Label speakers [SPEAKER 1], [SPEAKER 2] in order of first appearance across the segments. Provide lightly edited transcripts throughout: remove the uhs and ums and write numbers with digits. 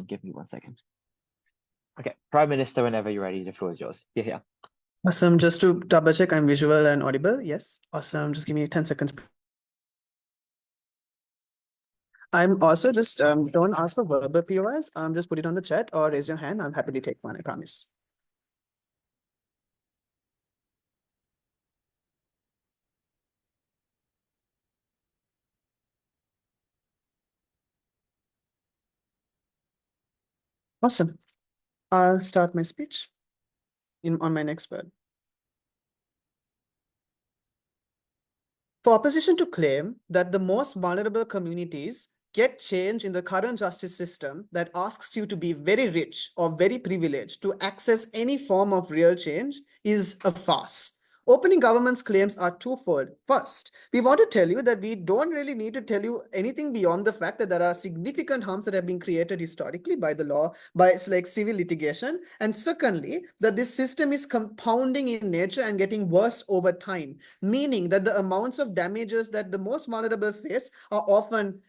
[SPEAKER 1] give me 1 second. Okay, Prime Minister, whenever you're ready, the floor is yours. Here.
[SPEAKER 2] Awesome. Just to double check, I'm visual and audible. Yes. Awesome. Just give me 10 seconds. I'm also just don't ask for verbal POIs. Just put it on the chat or raise your hand. I'm happy to take one, I promise. Awesome. I'll start my speech on my next word. For opposition to claim that the most vulnerable communities get change in the current justice system that asks you to be very rich or very privileged to access any form of real change is a farce. Opening government's claims are twofold. First, we want to tell you that we don't really need to tell you anything beyond the fact that there are significant harms that have been created historically by the law, by like civil litigation. And secondly, that this system is compounding in nature and getting worse over time, meaning that the amounts of damages that the most vulnerable face are often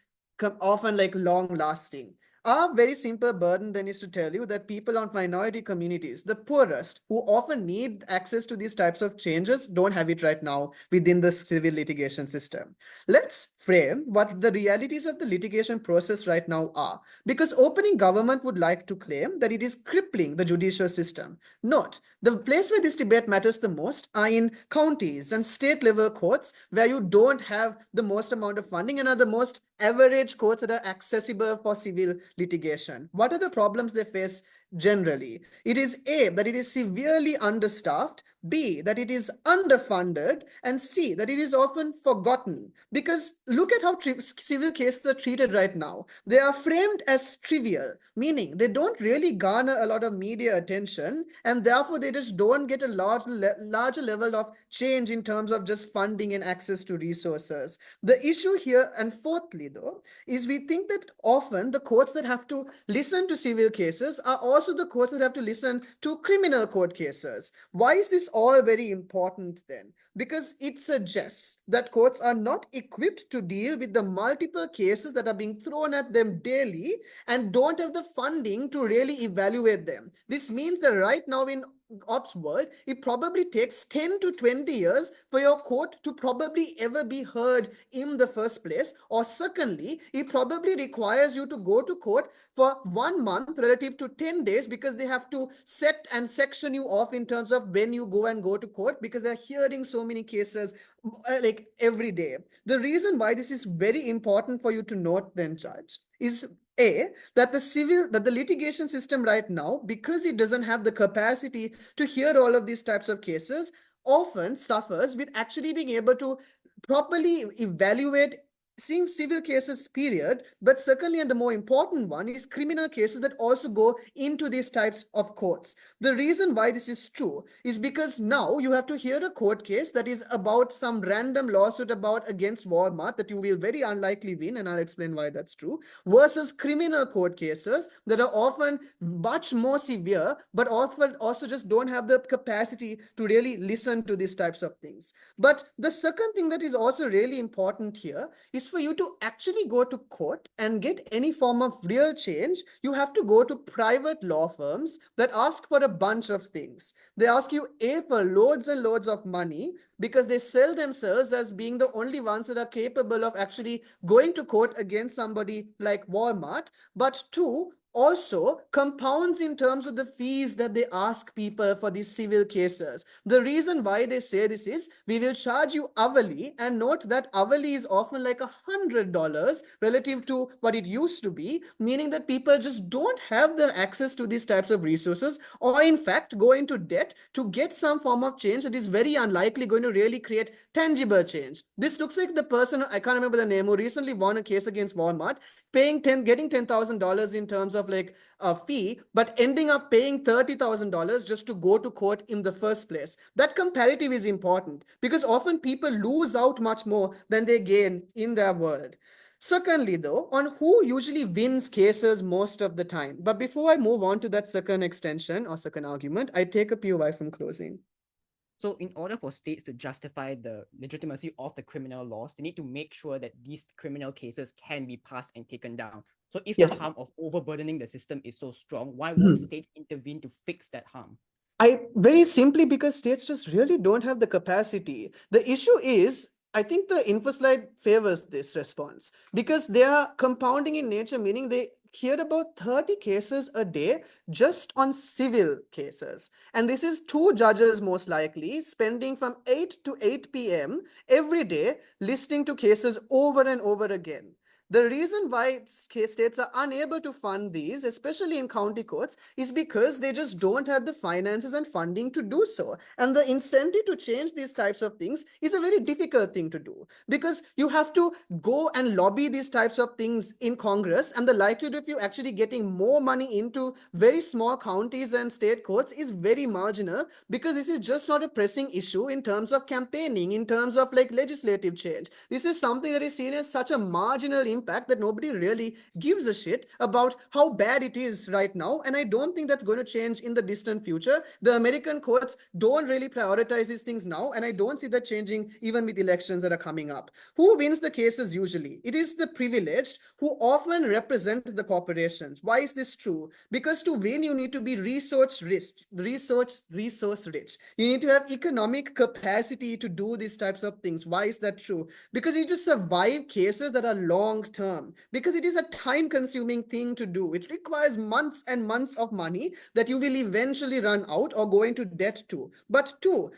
[SPEAKER 2] like long lasting. Our very simple burden then is to tell you that people on minority communities, the poorest, who often need access to these types of changes, don't have it right now within the civil litigation system. Let's frame what the realities of the litigation process right now are, because opening government would like to claim that it is crippling the judicial system. Note, the place where this debate matters the most are in counties and state level courts where you don't have the most amount of funding and are the most average courts that are accessible for civil litigation. What are the problems they face generally? It is A, that it is severely understaffed, B, that it is underfunded, and C, that it is often forgotten. Because look at how civil cases are treated right now. They are framed as trivial, meaning they don't really garner a lot of media attention, and therefore they just don't get a larger level of change in terms of just funding and access to resources. The issue here, and fourthly though, is we think that often the courts that have to listen to civil cases are also the courts that have to listen to criminal court cases. Why is this all very important then? Because it suggests that courts are not equipped to deal with the multiple cases that are being thrown at them daily and don't have the funding to really evaluate them. This means that right now in ops world, it probably takes 10 to 20 years for your court to probably ever be heard in the first place. Or secondly, it probably requires you to go to court for 1 month relative to 10 days because they have to set and section you off in terms of when you go to court because they're hearing so many cases like every day. The reason why this is very important for you to note then, Judge, is that the litigation system right now, because it doesn't have the capacity to hear all of these types of cases, often suffers with actually being able to properly evaluate seeing civil cases, period, but secondly, and the more important one is criminal cases that also go into these types of courts. The reason why this is true is because now you have to hear a court case that is about some random lawsuit against Walmart that you will very unlikely win, and I'll explain why that's true, versus criminal court cases that are often much more severe, but often also just don't have the capacity to really listen to these types of things. But the second thing that is also really important here is for you to actually go to court and get any form of real change. You have to go to private law firms that ask for a bunch of things. They ask you for loads and loads of money because they sell themselves as being the only ones that are capable of actually going to court against somebody like Walmart. But two, also compounds in terms of the fees that they ask people for these civil cases. The reason why they say this is, we will charge you hourly, and note that hourly is often like $100 relative to what it used to be, meaning that people just don't have the access to these types of resources, or in fact go into debt to get some form of change that is very unlikely going to really create tangible change. This looks like the person, I can't remember the name, who recently won a case against Walmart, getting $10,000 in terms of like a fee, but ending up paying $30,000 just to go to court in the first place. That comparative is important because often people lose out much more than they gain in their world. Secondly, though, on who usually wins cases most of the time. But before I move on to that second extension or second argument, I take a POI from closing.
[SPEAKER 3] So in order for states to justify the legitimacy of the criminal laws, they need to make sure that these criminal cases can be passed and taken down. So if the harm of overburdening the system is so strong, why won't states intervene to fix that harm?
[SPEAKER 2] Very simply because states just really don't have the capacity. The issue is, I think the Infoslide favors this response because they are compounding in nature, meaning they hear about 30 cases a day just on civil cases. And this is two judges most likely spending from 8 to 8 p.m. every day listening to cases over and over again. The reason why states are unable to fund these, especially in county courts, is because they just don't have the finances and funding to do so. And the incentive to change these types of things is a very difficult thing to do because you have to go and lobby these types of things in Congress. And the likelihood of you actually getting more money into very small counties and state courts is very marginal because this is just not a pressing issue in terms of campaigning, in terms of like legislative change. This is something that is seen as such a marginal impact that nobody really gives a shit about how bad it is right now. And I don't think that's going to change in the distant future. The American courts don't really prioritize these things now. And I don't see that changing even with elections that are coming up. Who wins the cases usually? It is the privileged who often represent the corporations. Why is this true? Because to win, you need to be resource rich. You need to have economic capacity to do these types of things. Why is that true? Because you need to survive cases that are long term, because it is a time consuming thing to do. It requires months and months of money that you will eventually run out or go into debt to. But two,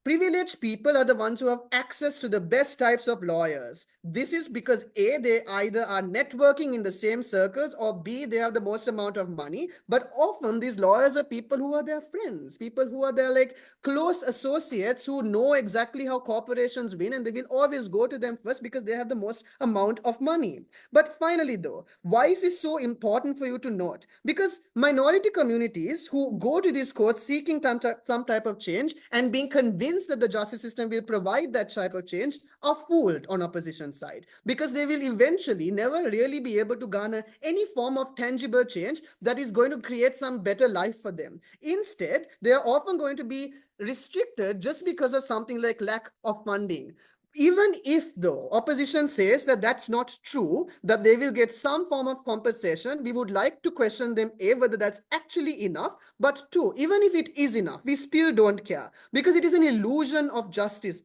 [SPEAKER 2] privileged people are the ones who have access to the best types of lawyers. This is because A, they either are networking in the same circles, or B, they have the most amount of money. But often these lawyers are people who are their friends, people who are their like close associates who know exactly how corporations win, and they will always go to them first because they have the most amount of money. But finally, though, why is this so important for you to note? Because minority communities who go to these courts seeking some type of change and being convinced that the justice system will provide that type of change are fooled on opposition side, because they will eventually never really be able to garner any form of tangible change that is going to create some better life for them. Instead, they are often going to be restricted just because of something like lack of funding. Even if though opposition says that that's not true, that they will get some form of compensation, we would like to question them, A, whether that's actually enough, but two, even if it is enough, we still don't care because it is an illusion of justice.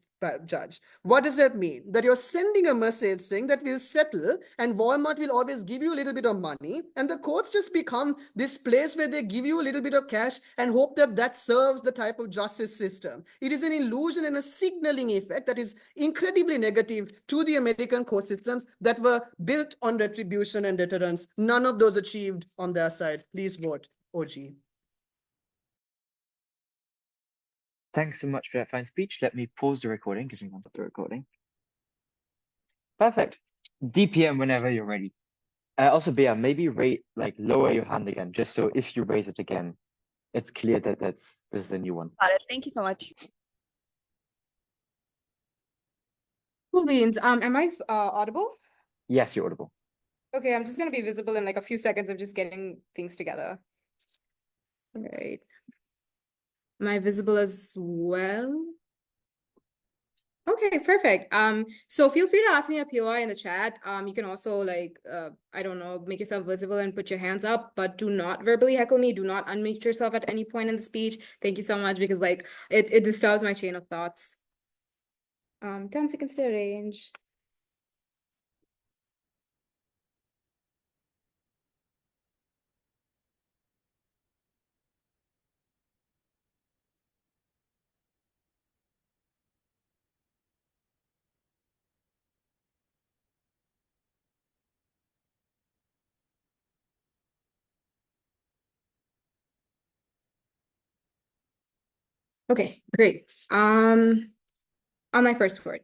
[SPEAKER 2] Judge, what does that mean? That you're sending a message saying that we'll settle and Walmart will always give you a little bit of money, and the courts just become this place where they give you a little bit of cash and hope that that serves the type of justice system. It is an illusion and a signaling effect that is incredibly negative to the American court systems that were built on retribution and deterrence. None of those achieved on their side. Please vote OG.
[SPEAKER 1] Thanks so much for that fine speech. Let me pause the recording. Give me one stop the recording. Perfect. DPM whenever you're ready. Also, Bea, maybe lower your hand again, just so if you raise it again, it's clear that this is a new one.
[SPEAKER 4] Got it. Thank you so much. Cool beans. Am I audible?
[SPEAKER 1] Yes, you're audible.
[SPEAKER 4] Okay, I'm just gonna be visible in like a few seconds of just getting things together. All right. Am I visible as well? Okay, perfect. So feel free to ask me a POI in the chat. You can also like I don't know, make yourself visible and put your hands up, but do not verbally heckle me. Do not unmute yourself at any point in the speech. Thank you so much, because like it disturbs my chain of thoughts. 10 seconds to arrange. Okay, great. On my first word.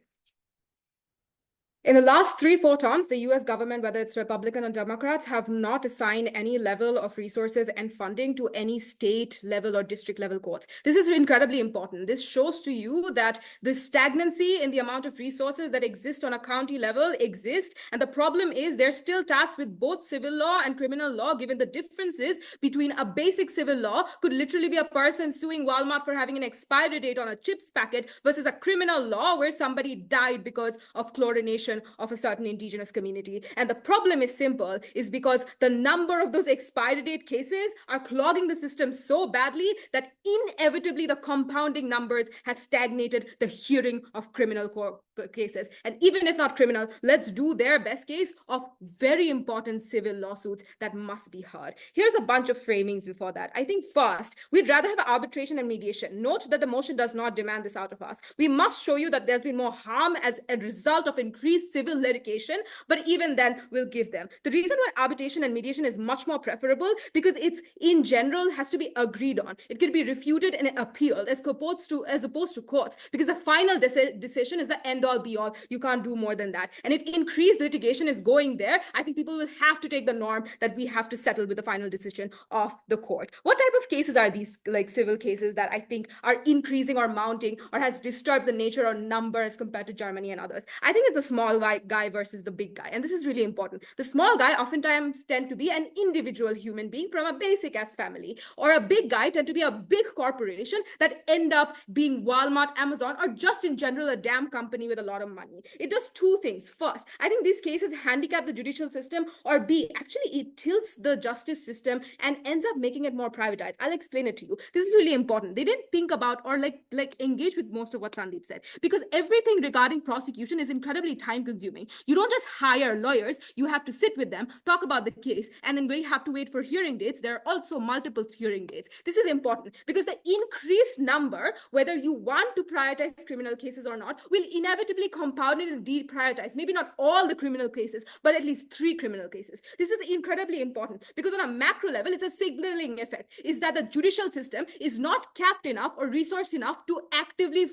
[SPEAKER 4] In the last 3-4 terms, the US government, whether it's Republican or Democrats, have not assigned any level of resources and funding to any state level or district level courts. This is incredibly important. This shows to you that the stagnancy in the amount of resources that exist on a county level exist. And the problem is they're still tasked with both civil law and criminal law, given the differences between a basic civil law could literally be a person suing Walmart for having an expiry date on a chips packet versus a criminal law where somebody died because of chlorination of a certain indigenous community. And the problem is simple, is because the number of those expiry date cases are clogging the system so badly that inevitably the compounding numbers have stagnated the hearing of criminal cases. And even if not criminal, let's do their best case of very important civil lawsuits that must be heard. Here's a bunch of framings before that. I think first, we'd rather have arbitration and mediation. Note that the motion does not demand this out of us. We must show you that there's been more harm as a result of increased civil litigation, but even then we'll give them. The reason why arbitration and mediation is much more preferable because it's in general has to be agreed on. It can be refuted and appealed as opposed to courts, because the final decision is the end all be all. You can't do more than that. And if increased litigation is going there, I think people will have to take the norm that we have to settle with the final decision of the court. What type of cases are these, like civil cases, that I think are increasing or mounting or has disturbed the nature or number as compared to Germany and others? I think it's the small guy versus the big guy. And this is really important. The small guy oftentimes tend to be an individual human being from a basic ass family, or a big guy tend to be a big corporation that end up being Walmart, Amazon, or just in general a damn company with a lot of money. It does two things. First, I think these cases handicap the judicial system, or B, actually it tilts the justice system and ends up making it more privatized. I'll explain it to you. This is really important. They didn't think about or like engage with most of what Sandeep said, because everything regarding prosecution is incredibly time consuming. You don't just hire lawyers, you have to sit with them, talk about the case, and then we have to wait for hearing dates. There are also multiple hearing dates. This is important because the increased number, whether you want to prioritize criminal cases or not, will inevitably compound it and deprioritize maybe not all the criminal cases, but at least 3 criminal cases. This is incredibly important because on a macro level, it's a signaling effect, is that the judicial system is not capped enough or resourced enough to actively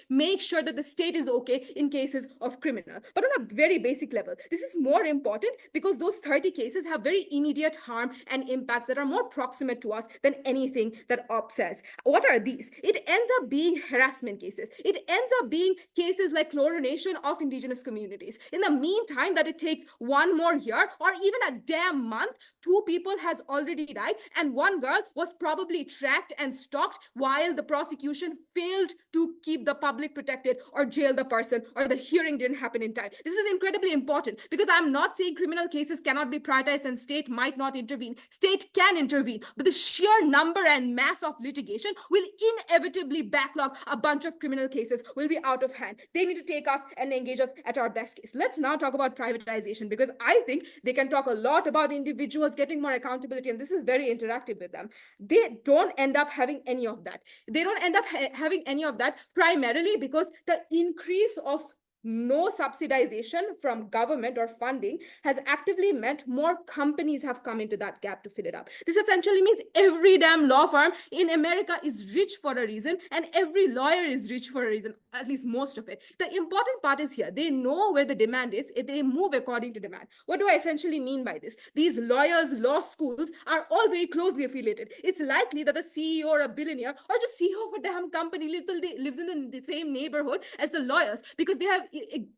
[SPEAKER 4] make sure that the state is okay in cases of criminal. But on a very basic level, this is more important because those 30 cases have very immediate harm and impacts that are more proximate to us than anything that OP says. What are these? It ends up being harassment cases. It ends up being cases like chlorination of indigenous communities. In the meantime that it takes 1 more year or even a damn month, 2 people has already died and 1 girl was probably tracked and stalked while the prosecution failed to keep the public protected or jail the person, or the hearing didn't happen in time. This is incredibly important because I'm not saying criminal cases cannot be prioritized and state might not intervene. State can intervene, but the sheer number and mass of litigation will inevitably backlog a bunch of criminal cases, will be out of hand. They need to take us and engage us at our best case. Let's now talk about privatization, because I think they can talk a lot about individuals getting more accountability, and this is very interactive with them. They don't end up having any of that. They don't end up having any of that primarily because the increase of no subsidization from government or funding has actively meant more companies have come into that gap to fill it up. This essentially means every damn law firm in America is rich for a reason, and every lawyer is rich for a reason, at least most of it. The important part is here. They know where the demand is. They move according to demand. What do I essentially mean by this? These lawyers, law schools are all very closely affiliated. It's likely that a CEO or a billionaire or just CEO of a damn company lives in the same neighborhood as the lawyers because they have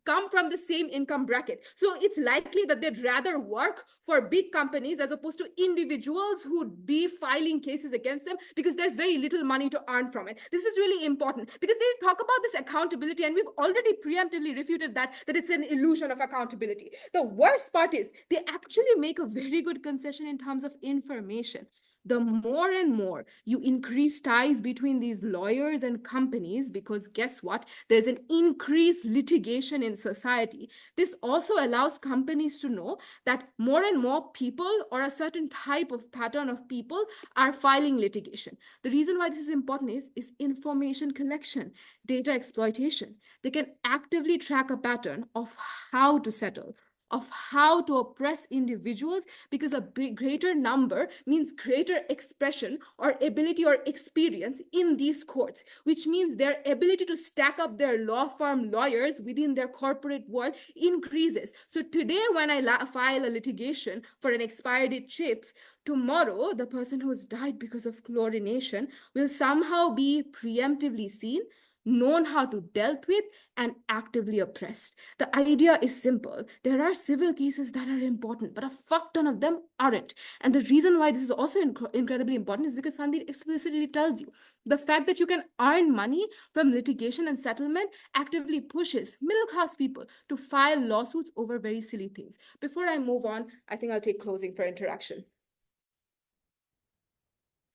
[SPEAKER 4] come from the same income bracket. So it's likely that they'd rather work for big companies as opposed to individuals who'd be filing cases against them because there's very little money to earn from it. This is really important because they talk about this accountability, and we've already preemptively refuted that it's an illusion of accountability. The worst part is they actually make a very good concession in terms of information. The more and more you increase ties between these lawyers and companies, because guess what? There's an increased litigation in society. This also allows companies to know that more and more people or a certain type of pattern of people are filing litigation. The reason why this is important is information collection, data exploitation. They can actively track a pattern of how to settle, of how to oppress individuals, because a greater number means greater expression or ability or experience in these courts, which means their ability to stack up their law firm lawyers within their corporate world increases. So today, when I file a litigation for an expired date chips, tomorrow the person who's died because of chlorination will somehow be preemptively seen, known how to dealt with, and actively oppressed. The idea is simple. There are civil cases that are important, but a fuck ton of them aren't. And the reason why this is also incredibly important is because Sandeep explicitly tells you the fact that you can earn money from litigation and settlement actively pushes middle-class people to file lawsuits over very silly things. Before I move on, I think I'll take closing for interaction.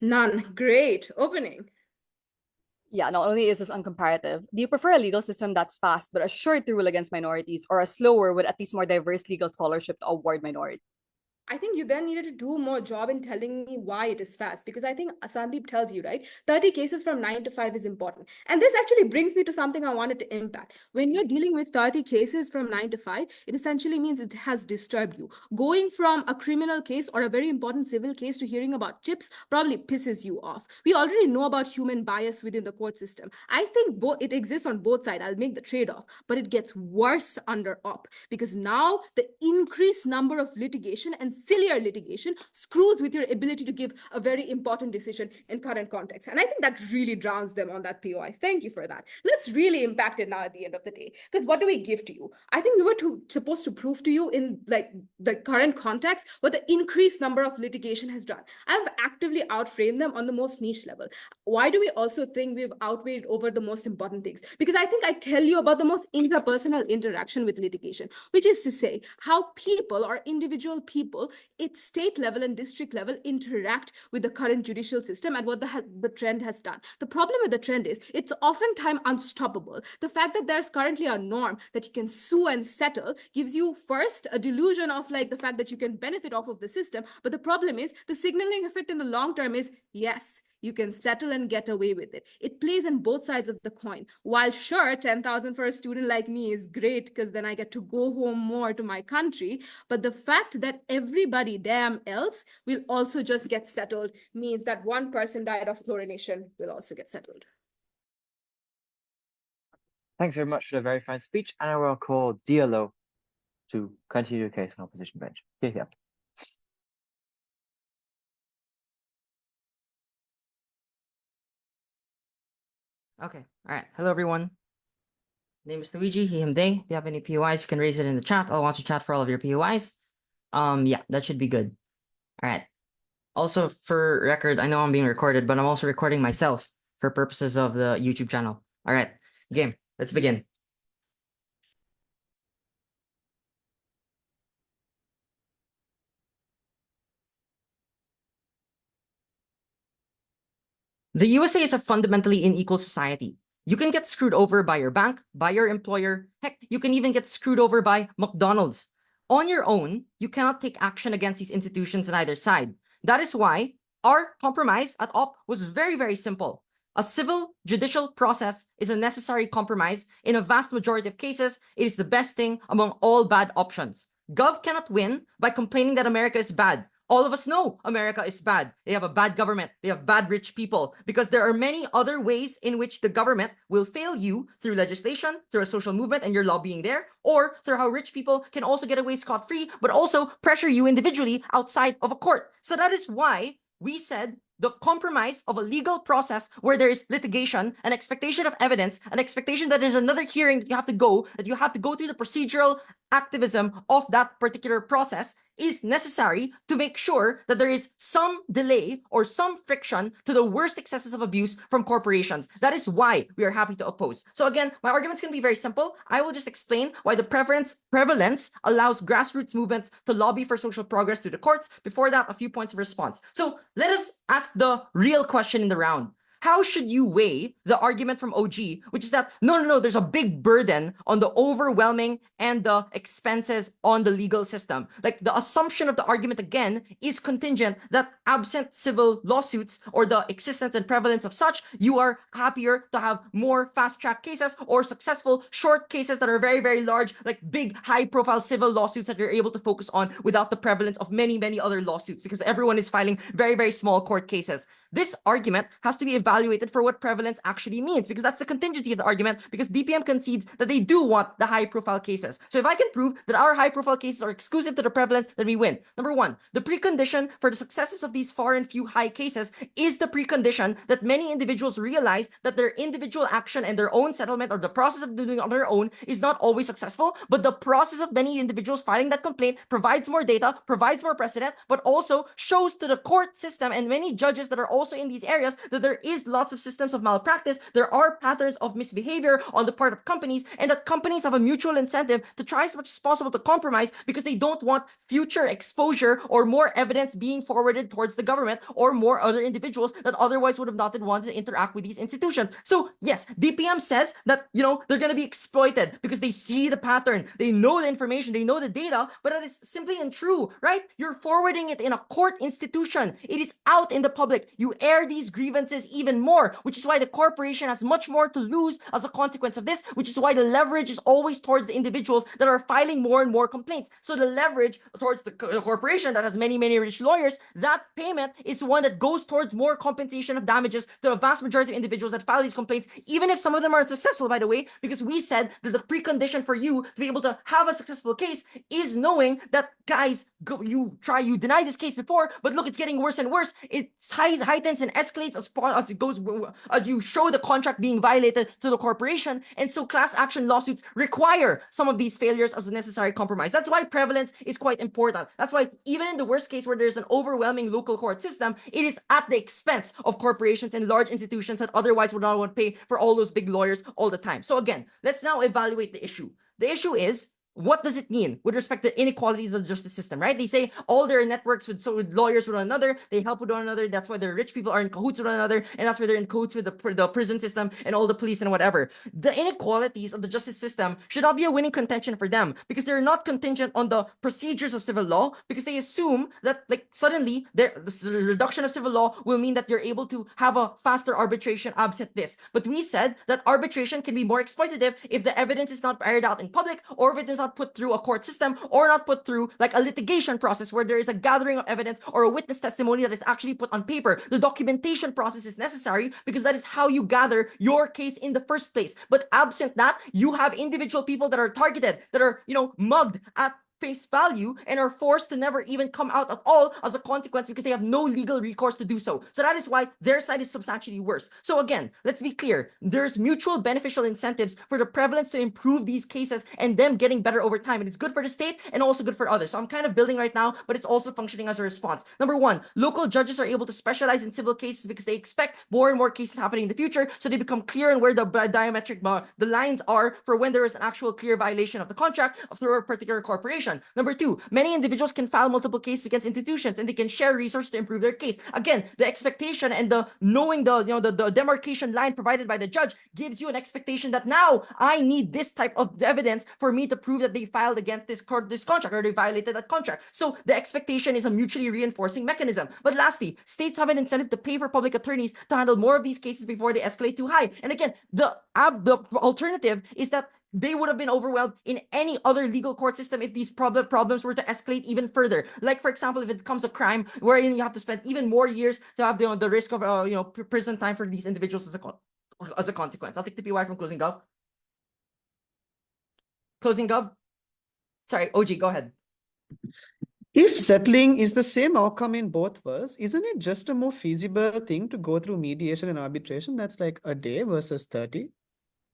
[SPEAKER 4] None. Great. Opening.
[SPEAKER 5] Yeah, not only is this uncomparative, do you prefer a legal system that's fast but assured to rule against minorities, or a slower with at least more diverse legal scholarship to award minorities?
[SPEAKER 4] I think you then needed to do more job in telling me why it is fast, because I think Sandeep tells you, right? 30 cases from 9 to 5 is important. And this actually brings me to something I wanted to impact. When you're dealing with 30 cases from 9 to 5, it essentially means it has disturbed you. Going from a criminal case or a very important civil case to hearing about chips probably pisses you off. We already know about human bias within the court system. I think it exists on both sides. I'll make the trade-off, but it gets worse under op, because now the increased number of litigation and sillier litigation screws with your ability to give a very important decision in current context. And I think that really drowns them on that POI. Thank you for that. Let's really impact it now at the end of the day. Because what do we give to you? I think we were supposed to prove to you in like the current context what the increased number of litigation has done. I've actively outframed them on the most niche level. Why do we also think we've outweighed over the most important things? Because I think I tell you about the most interpersonal interaction with litigation, which is to say how people or individual people at state level and district level interact with the current judicial system and what the trend has done. The problem with the trend is it's oftentimes unstoppable. The fact that there's currently a norm that you can sue and settle gives you first a delusion of like the fact that you can benefit off of the system. But the problem is the signaling effect in the long term is, yes, you can settle and get away with it. It plays on both sides of the coin. While sure, 10,000 for a student like me is great because then I get to go home more to my country. But the fact that everybody damn else will also just get settled means that one person died of chlorination will also get settled.
[SPEAKER 1] Thanks very much for the very fine speech. And I will call DLO to continue the case on opposition bench. Here.
[SPEAKER 6] Okay, all right. Hello, everyone. Name is Luigi, he, him, they. If you have any POIs, you can raise it in the chat. I'll watch the chat for all of your POIs. Yeah, that should be good. All right. Also, for record, I know I'm being recorded, but I'm also recording myself for purposes of the YouTube channel. All right, game. Let's begin. The USA is a fundamentally unequal society. You can get screwed over by your bank, by your employer. Heck, you can even get screwed over by McDonald's. On your own, you cannot take action against these institutions on either side. That is why our compromise at OP was very, very simple. A civil judicial process is a necessary compromise. In a vast majority of cases, it is the best thing among all bad options. Gov cannot win by complaining that America is bad. All of us know America is bad. They have a bad government. They have bad rich people, because there are many other ways in which the government will fail you through legislation, through a social movement and your lobbying there, or through how rich people can also get away scot-free, but also pressure you individually outside of a court. So that is why we said the compromise of a legal process where there is litigation, an expectation of evidence, an expectation that there's another hearing that you have to go through the procedural activism of that particular process is necessary to make sure that there is some delay or some friction to the worst excesses of abuse from corporations. That is why we are happy to oppose. So again, my argument's going to be very simple. I will just explain why the prevalence allows grassroots movements to lobby for social progress through the courts. Before that, a few points of response. So let us ask the real question in the round. how should you weigh the argument from OG, which is that no, there's a big burden on the overwhelming and the expenses on the legal system. Like the assumption of the argument again is contingent that absent civil lawsuits or the existence and prevalence of such, you are happier to have more fast-track cases or successful short cases that are very, very large, like big, high-profile civil lawsuits that you're able to focus on without the prevalence of many, many other lawsuits because everyone is filing very, very small court cases. This argument has to be evaluated for what prevalence actually means because that's the contingency of the argument because DPM concedes that they do want the high-profile cases. So if I can prove that our high-profile cases are exclusive to the prevalence, then we win. Number one, the precondition for the successes of these far and few high cases is the precondition that many individuals realize that their individual action and their own settlement or the process of doing it on their own is not always successful, but the process of many individuals filing that complaint provides more data, provides more precedent, but also shows to the court system and many judges that are also in these areas that there is lots of systems of malpractice, there are patterns of misbehavior on the part of companies, and that companies have a mutual incentive to try as much as possible to compromise because they don't want future exposure or more evidence being forwarded towards the government or more other individuals that otherwise would have not wanted to interact with these institutions. So yes, DPM says that, they're going to be exploited because they see the pattern, they know the information, they know the data, but that is simply untrue, right? You're forwarding it in a court institution. It is out in the public. You air these grievances even more, which is why the corporation has much more to lose as a consequence of this, which is why the leverage is always towards the individuals that are filing more and more complaints. So the leverage towards the corporation that has many, many rich lawyers, that payment is one that goes towards more compensation of damages to the vast majority of individuals that file these complaints, even if some of them are successful, by the way, because we said that the precondition for you to be able to have a successful case is knowing that, guys, you denied this case before, but look, it's getting worse and worse. It heightens and escalates as you show the contract being violated to the corporation. And so class action lawsuits require some of these failures as a necessary compromise. That's why prevalence is quite important. That's why even in the worst case where there's an overwhelming local court system, it is at the expense of corporations and large institutions that otherwise would not want to pay for all those big lawyers all the time. So again, let's now evaluate the issue. The issue is, what does it mean with respect to inequalities of the justice system, right? They say all their networks with lawyers with one another, they help with one another. That's why the rich people are in cahoots with one another, and that's why they're in cahoots with the prison system and all the police and whatever. The inequalities of the justice system should not be a winning contention for them because they're not contingent on the procedures of civil law because they assume that suddenly the reduction of civil law will mean that you're able to have a faster arbitration absent this. But we said that arbitration can be more exploitative if the evidence is not aired out in public or if it is not put through a court system or not put through a litigation process where there is a gathering of evidence or a witness testimony that is actually put on paper. The documentation process is necessary because that is how you gather your case in the first place. But absent that, you have individual people that are targeted, that are, mugged at face value and are forced to never even come out at all as a consequence because they have no legal recourse to do so. So that is why their side is substantially worse. So again, let's be clear. There's mutual beneficial incentives for the prevalence to improve these cases and them getting better over time. And it's good for the state and also good for others. So I'm kind of building right now, but it's also functioning as a response. Number one, local judges are able to specialize in civil cases because they expect more and more cases happening in the future. So they become clear on where the the lines are for when there is an actual clear violation of the contract through a particular corporation. Number two, many individuals can file multiple cases against institutions and they can share resources to improve their case. Again, the expectation and the knowing the demarcation line provided by the judge gives you an expectation that now I need this type of evidence for me to prove that they filed against this contract or they violated that contract. So the expectation is a mutually reinforcing mechanism. But lastly, states have an incentive to pay for public attorneys to handle more of these cases before they escalate too high. And again, the alternative is that they would have been overwhelmed in any other legal court system if these problems were to escalate even further. Like, for example, if it becomes a crime wherein you have to spend even more years to have the risk of prison time for these individuals as a consequence. I'll take the PY from Closing Gov. Closing Gov. Sorry, OG, go ahead.
[SPEAKER 2] If settling is the same outcome in both worlds, isn't it just a more feasible thing to go through mediation and arbitration? That's like a day versus 30.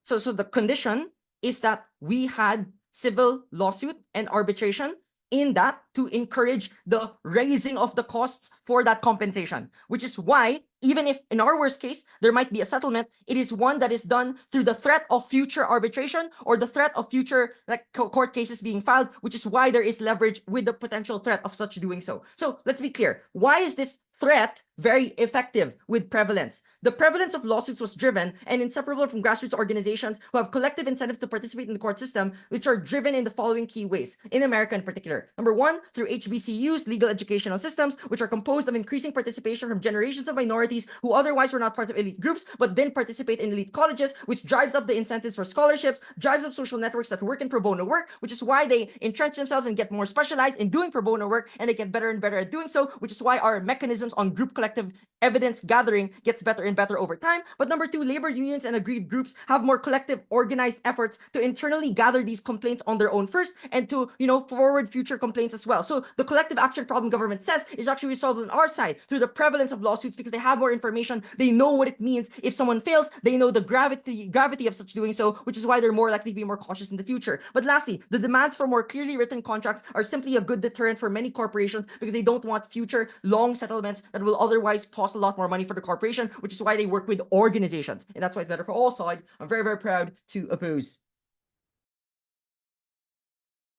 [SPEAKER 6] So the condition is that we had civil lawsuit and arbitration in that to encourage the raising of the costs for that compensation, which is why even if in our worst case there might be a settlement, it is one that is done through the threat of future arbitration or the threat of future court cases being filed, which is why there is leverage with the potential threat of such doing so. So let's be clear. Why is this threat very effective with prevalence. The prevalence of lawsuits was driven and inseparable from grassroots organizations who have collective incentives to participate in the court system, which are driven in the following key ways, in America in particular. Number one, through HBCUs, legal educational systems, which are composed of increasing participation from generations of minorities who otherwise were not part of elite groups, but then participate in elite colleges, which drives up the incentives for scholarships, drives up social networks that work in pro bono work, which is why they entrench themselves and get more specialized in doing pro bono work, and they get better and better at doing so, which is why our mechanisms on group collective evidence gathering gets better and better over time. But number two, labor unions and aggrieved groups have more collective organized efforts to internally gather these complaints on their own first and to, forward future complaints as well. So the collective action problem government says is actually resolved on our side through the prevalence of lawsuits because they have more information. They know what it means. If someone fails, they know the gravity of such doing so, which is why they're more likely to be more cautious in the future. But lastly, the demands for more clearly written contracts are simply a good deterrent for many corporations because they don't want future long settlements that will otherwise cost a lot more money for the corporation, which is why they work with organizations. And that's why it's better for all sides. I'm very, very proud to oppose.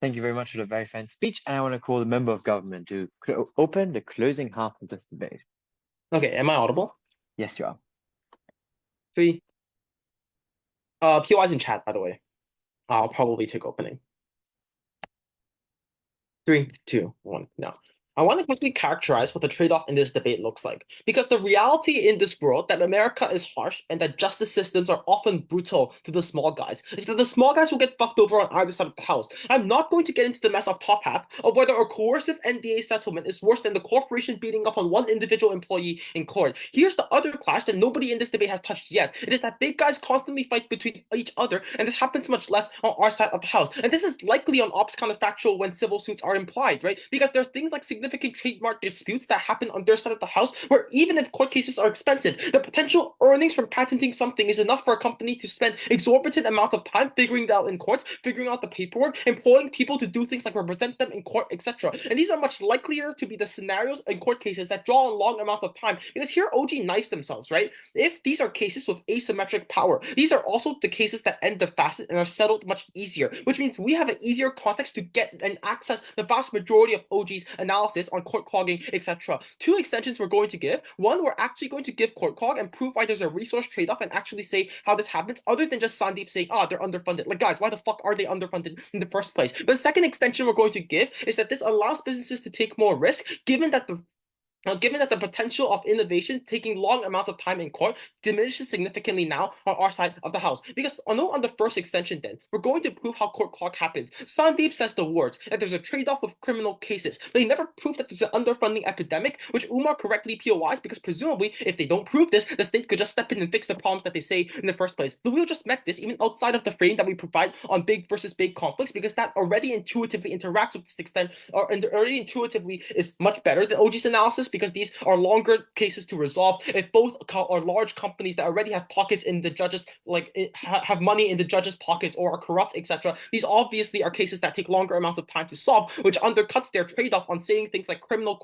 [SPEAKER 1] Thank you very much for the very fine speech. And I want to call the member of government to open the closing half of this debate.
[SPEAKER 7] Okay, am I audible?
[SPEAKER 1] Yes, you are.
[SPEAKER 7] 3. POI's in chat, by the way. I'll probably take opening. 3, 2, 1, now. I want to quickly characterize what the trade-off in this debate looks like. Because the reality in this world that America is harsh and that justice systems are often brutal to the small guys is that the small guys will get fucked over on either side of the house. I'm not going to get into the mess of top half of whether a coercive NDA settlement is worse than the corporation beating up on one individual employee in court. Here's the other clash that nobody in this debate has touched yet. It is that big guys constantly fight between each other, and this happens much less on our side of the house. And this is likely on ops counterfactual when civil suits are implied, right? Because there are things like significant trademark disputes that happen on their side of the house, where even if court cases are expensive, the potential earnings from patenting something is enough for a company to spend exorbitant amounts of time figuring that out in courts, figuring out the paperwork, employing people to do things like represent them in court, etc. And these are much likelier to be the scenarios in court cases that draw a long amount of time, because here OG knifes themselves, right? If these are cases with asymmetric power, these are also the cases that end the fastest and are settled much easier, which means we have an easier context to get and access the vast majority of OG's analysis on court clogging, etc. 2 extensions we're going to give. 1, we're actually going to give court clog and prove why there's a resource trade-off and actually say how this happens, other than just Sandeep saying, they're underfunded. Like, guys, why the fuck are they underfunded in the first place? But the second extension we're going to give is that this allows businesses to take more risk, given that the potential of innovation taking long amounts of time in court diminishes significantly now on our side of the house. Because on the first extension then, we're going to prove how court clock happens. Sandeep says the words, that there's a trade-off with criminal cases. But they never prove that there's an underfunding epidemic, which Umar correctly POIs, because presumably, if they don't prove this, the state could just step in and fix the problems that they say in the first place. But we just met this even outside of the frame that we provide on big versus big conflicts, because that already intuitively interacts with this extent, or already intuitively is much better than OG's analysis, because these are longer cases to resolve. If both are large companies that already have pockets in the judges, have money in the judges' pockets or are corrupt, etc., these obviously are cases that take longer amount of time to solve, which undercuts their trade-off on saying things like criminal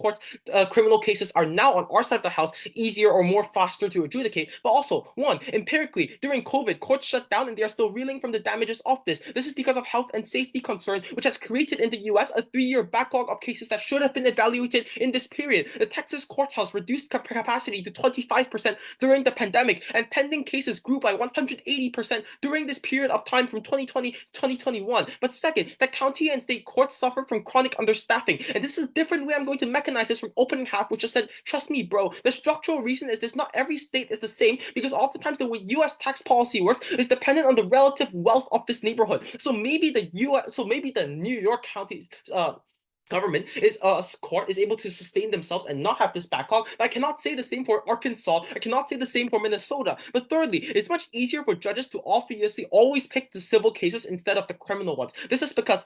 [SPEAKER 7] cases are now on our side of the house easier or more faster to adjudicate. But also, 1, empirically, during COVID, courts shut down and they are still reeling from the damages of this. This is because of health and safety concerns, which has created in the US a 3-year backlog of cases that should have been evaluated in this period. The Texas courthouse reduced capacity to 25% during the pandemic, and pending cases grew by 180% during this period of time from 2020 to 2021. But second, the county and state courts suffer from chronic understaffing, and this is a different way I'm going to mechanize this from opening half, which just said, trust me, bro, the structural reason is this: not every state is the same, because oftentimes the way US tax policy works is dependent on the relative wealth of this neighborhood. So maybe the New York county's government court is able to sustain themselves and not have this backlog. But I cannot say the same for Arkansas. I cannot say the same for Minnesota. But thirdly, it's much easier for judges to obviously always pick the civil cases instead of the criminal ones. This is because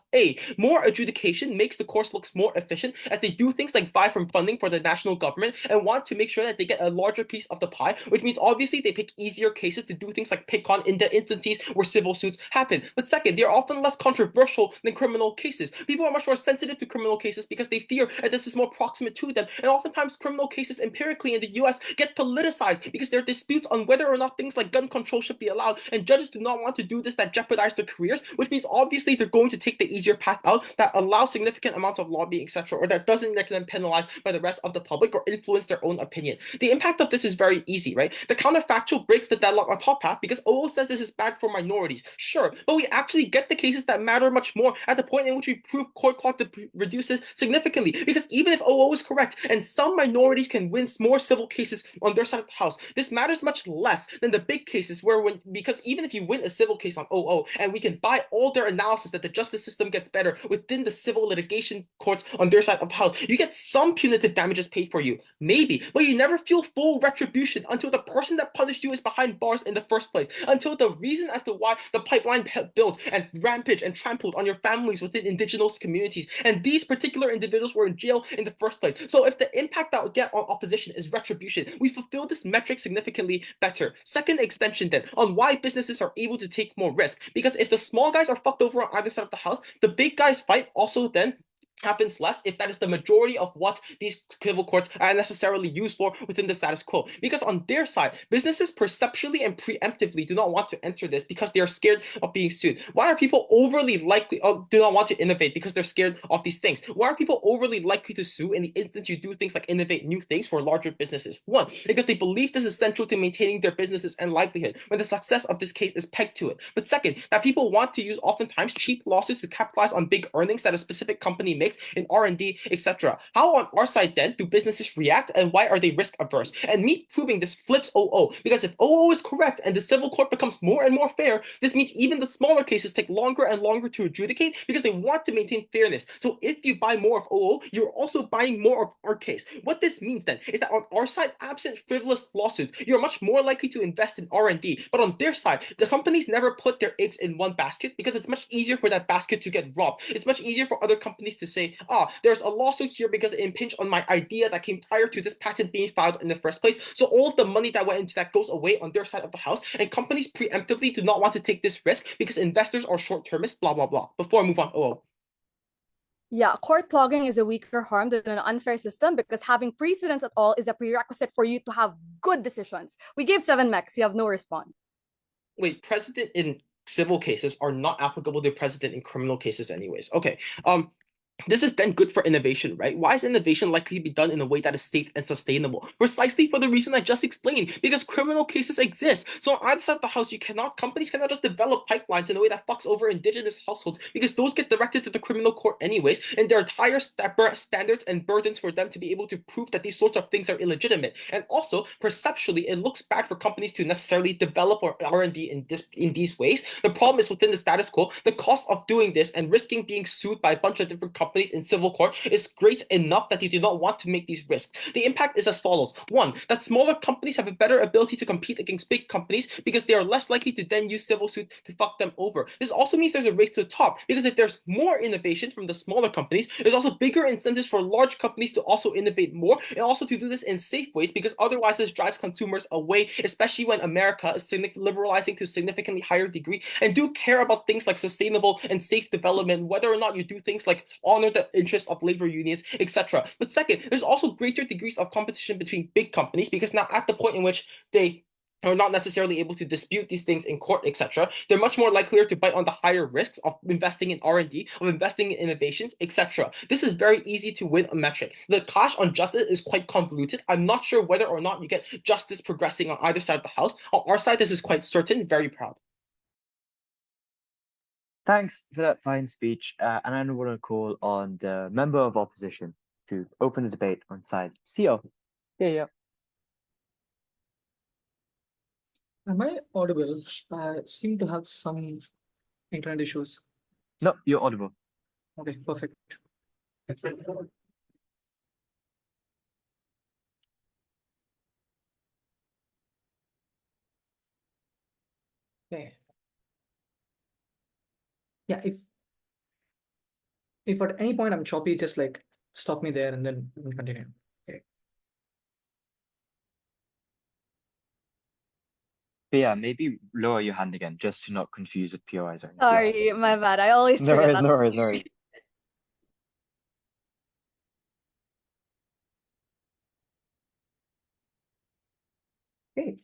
[SPEAKER 7] more adjudication makes the courts look more efficient, as they do things like vie from funding for the national government and want to make sure that they get a larger piece of the pie, which means obviously they pick easier cases to do things like pick on in the instances where civil suits happen. But second, they are often less controversial than criminal cases. People are much more sensitive to criminal criminal cases because they fear that this is more proximate to them. And oftentimes criminal cases empirically in the US get politicized because there are disputes on whether or not things like gun control should be allowed, and judges do not want to do this that jeopardize their careers, which means obviously they're going to take the easier path out that allows significant amounts of lobbying, etc., or that doesn't get them penalized by the rest of the public or influence their own opinion. The impact of this is very easy, right? The counterfactual breaks the deadlock on top path because OO says this is bad for minorities. Sure, but we actually get the cases that matter much more at the point in which we prove court clock reduces significantly. Because even if OO is correct and some minorities can win more civil cases on their side of the house, this matters much less than the big cases because even if you win a civil case on OO and we can buy all their analysis that the justice system gets better within the civil litigation courts on their side of the house, you get some punitive damages paid for you, maybe, but you never feel full retribution until the person that punished you is behind bars in the first place, until the reason as to why the pipeline built and rampaged and trampled on your families within indigenous communities, and these particular individuals were in jail in the first place. So if the impact that we get on opposition is retribution, we fulfill this metric significantly better. Second extension then, on why businesses are able to take more risk, because if the small guys are fucked over on either side of the house, the big guys fight also then happens less if that is the majority of what these civil courts are necessarily used for within the status quo. Because on their side, businesses perceptually and preemptively do not want to enter this because they are scared of being sued. Why are people overly likely do not want to innovate because they're scared of these things? Why are people overly likely to sue in the instance you do things like innovate new things for larger businesses? One, because they believe this is central to maintaining their businesses and livelihood when the success of this case is pegged to it. But second, that people want to use oftentimes cheap lawsuits to capitalize on big earnings that a specific company makes in R&D, etc. How on our side then do businesses react, and why are they risk averse? And me proving this flips OO, because if OO is correct and the civil court becomes more and more fair, this means even the smaller cases take longer and longer to adjudicate because they want to maintain fairness. So if you buy more of OO, you're also buying more of our case. What this means then is that on our side, absent frivolous lawsuits, you're much more likely to invest in R&D. But on their side, the companies never put their eggs in one basket because it's much easier for that basket to get robbed. It's much easier for other companies to say, there's a lawsuit here because it impinged on my idea that came prior to this patent being filed in the first place. So all of the money that went into that goes away on their side of the house, and companies preemptively do not want to take this risk because investors are short-termist, blah, blah, blah. Before I move on,
[SPEAKER 5] Yeah, court clogging is a weaker harm than an unfair system because having precedents at all is a prerequisite for you to have good decisions. We gave 7 mechs. You have no response.
[SPEAKER 7] Wait, precedent in civil cases are not applicable to precedent in criminal cases anyways. Okay. This is then good for innovation, right? Why is innovation likely to be done in a way that is safe and sustainable? Precisely for the reason I just explained, because criminal cases exist. So on either side of the house, companies cannot just develop pipelines in a way that fucks over indigenous households, because those get directed to the criminal court anyways, and there are higher standards and burdens for them to be able to prove that these sorts of things are illegitimate. And also, perceptually, it looks bad for companies to necessarily develop or R&D in these ways. The problem is within the status quo, the cost of doing this and risking being sued by a bunch of different companies in civil court is great enough that you do not want to make these risks. The impact is as follows. One, that smaller companies have a better ability to compete against big companies because they are less likely to then use civil suit to fuck them over. This also means there's a race to the top, because if there's more innovation from the smaller companies, there's also bigger incentives for large companies to also innovate more, and also to do this in safe ways, because otherwise this drives consumers away, especially when America is liberalizing to a significantly higher degree and do care about things like sustainable and safe development, whether or not you do things like honor the interests of labor unions, etc. But second, there's also greater degrees of competition between big companies, because now at the point in which they are not necessarily able to dispute these things in court, etc., they're much more likely to bite on the higher risks of investing in R&D, of investing in innovations, etc. This is very easy to win a metric. The clash on justice is quite convoluted. I'm not sure whether or not you get justice progressing on either side of the house. On our side, this is quite certain. Very proud.
[SPEAKER 1] Thanks for that fine speech. And I want to call on the member of opposition to open the debate on side CO. Yeah.
[SPEAKER 8] Am I audible? I seem to have some internet issues.
[SPEAKER 1] No, you're audible.
[SPEAKER 8] Okay, perfect. Okay. Yeah, if at any point I'm choppy, just like stop me there and then we can continue. Okay.
[SPEAKER 1] But yeah, maybe lower your hand again, just to not confuse with POIs or anything.
[SPEAKER 5] Sorry, my bad. I always
[SPEAKER 1] No
[SPEAKER 5] forget
[SPEAKER 1] worries,
[SPEAKER 5] that.
[SPEAKER 1] no worries, no worries.
[SPEAKER 8] Okay.